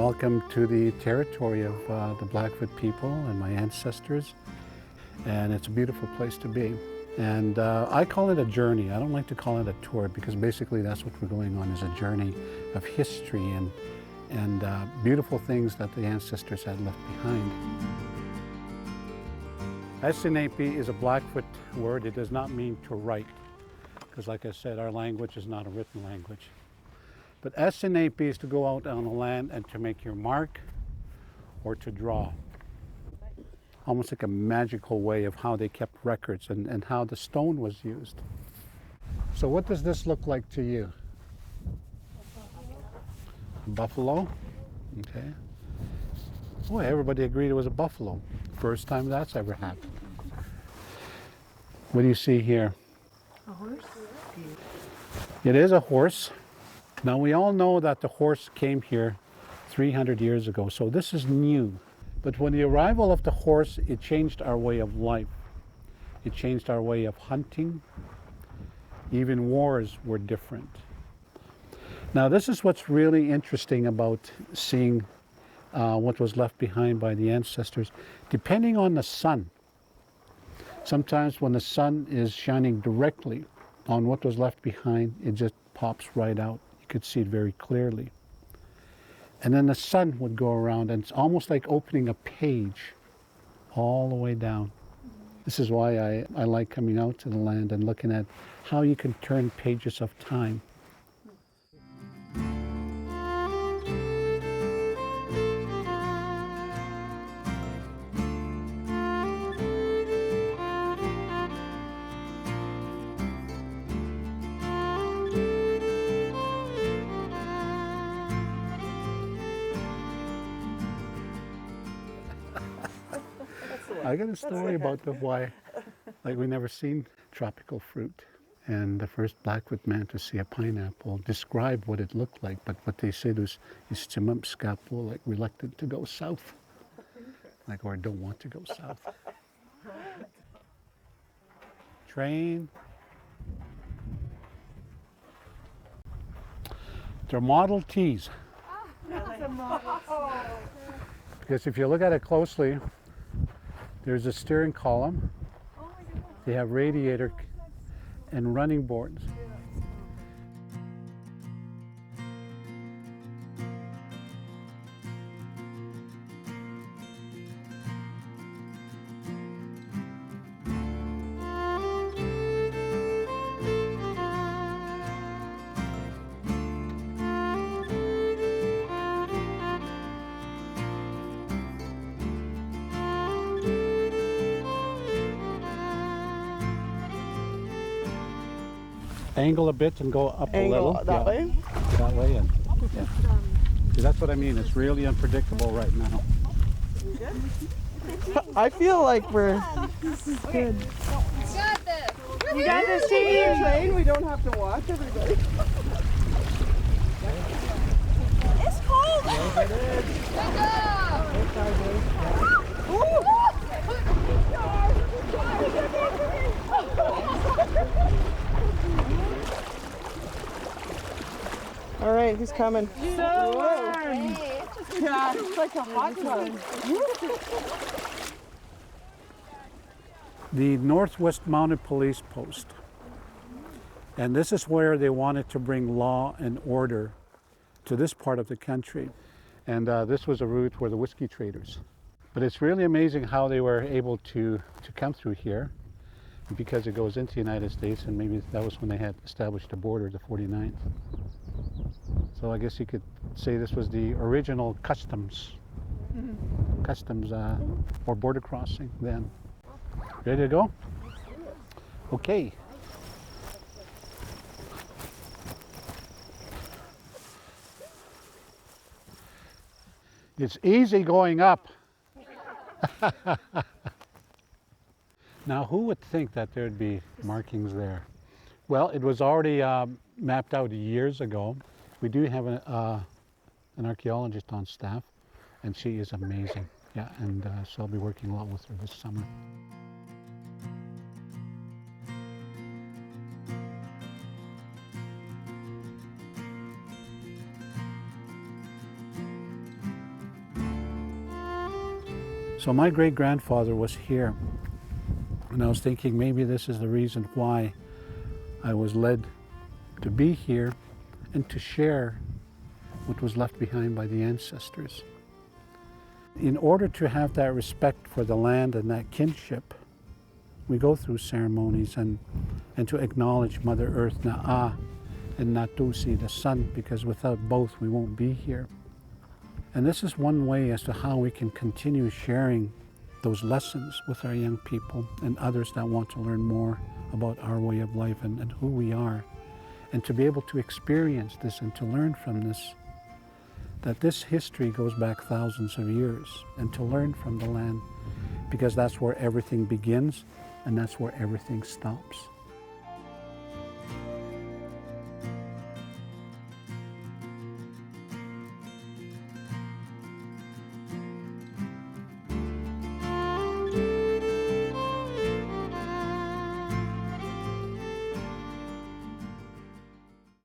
welcome to the territory of the Blackfoot people and my ancestors. And it's a beautiful place to be. And I call it a journey. I don't like to call it a tour because basically that's what we're going on, is a journey of history and beautiful things that the ancestors had left behind. Áísínai'pi is a Blackfoot word. It does not mean to write, because like I said, our language is not a written language. But Áísínai'pi is to go out on the land and to make your mark or to draw. Almost like a magical way of how they kept records and how the stone was used. So what does this look like to you? A buffalo? Okay. Boy, everybody agreed it was a buffalo. First time that's ever happened. What do you see here? A horse? It is a horse. Now we all know that the horse came here 300 years ago, so this is new. But when the arrival of the horse, it changed our way of life. It changed our way of hunting. Even wars were different. Now this is what's really interesting about seeing what was left behind by the ancestors. Depending on the sun, sometimes when the sun is shining directly on what was left behind, it just pops right out. You could see it very clearly. And then the sun would go around, and it's almost like opening a page all the way down. This is why I like coming out to the land and looking at how you can turn pages of time. I got a story about why, like, we never seen tropical fruit. And the first Blackfoot man to see a pineapple described what it looked like, but what they said was, like reluctant to go south. Like, or don't want to go south. Train. They're Model Ts. Because if you look at it closely, there's a steering column. They have radiator and running boards. Angle a bit and go up a little. That way? That way. And, yeah. See, that's what I mean. It's really unpredictable right now. I feel like we're... This is good. Got this! You got this team! Train, we don't have to watch everybody. It's cold! Good All right, who's coming? So warm! Yeah, it's like a hot tub. The Northwest Mounted Police Post. And this is where they wanted to bring law and order to this part of the country. And this was a route where the whiskey traders. But it's really amazing how they were able to come through here, because it goes into the United States, and maybe that was when they had established a border, the 49th. So I guess you could say this was the original customs or border crossing then. Ready to go? Okay. It's easy going up. Now, who would think that there'd be markings there? Well, it was already mapped out years ago. We do have an archaeologist on staff, and she is amazing. Yeah, and so I'll be working a lot with her this summer. So my great-grandfather was here, and I was thinking maybe this is the reason why I was led to be here and to share what was left behind by the ancestors. In order to have that respect for the land and that kinship, we go through ceremonies and to acknowledge Mother Earth, Na'a, and Natusi, the sun, because without both we won't be here. And this is one way as to how we can continue sharing those lessons with our young people and others that want to learn more about our way of life and who we are, and to be able to experience this and to learn from this, that this history goes back thousands of years, and to learn from the land, because that's where everything begins and that's where everything stops.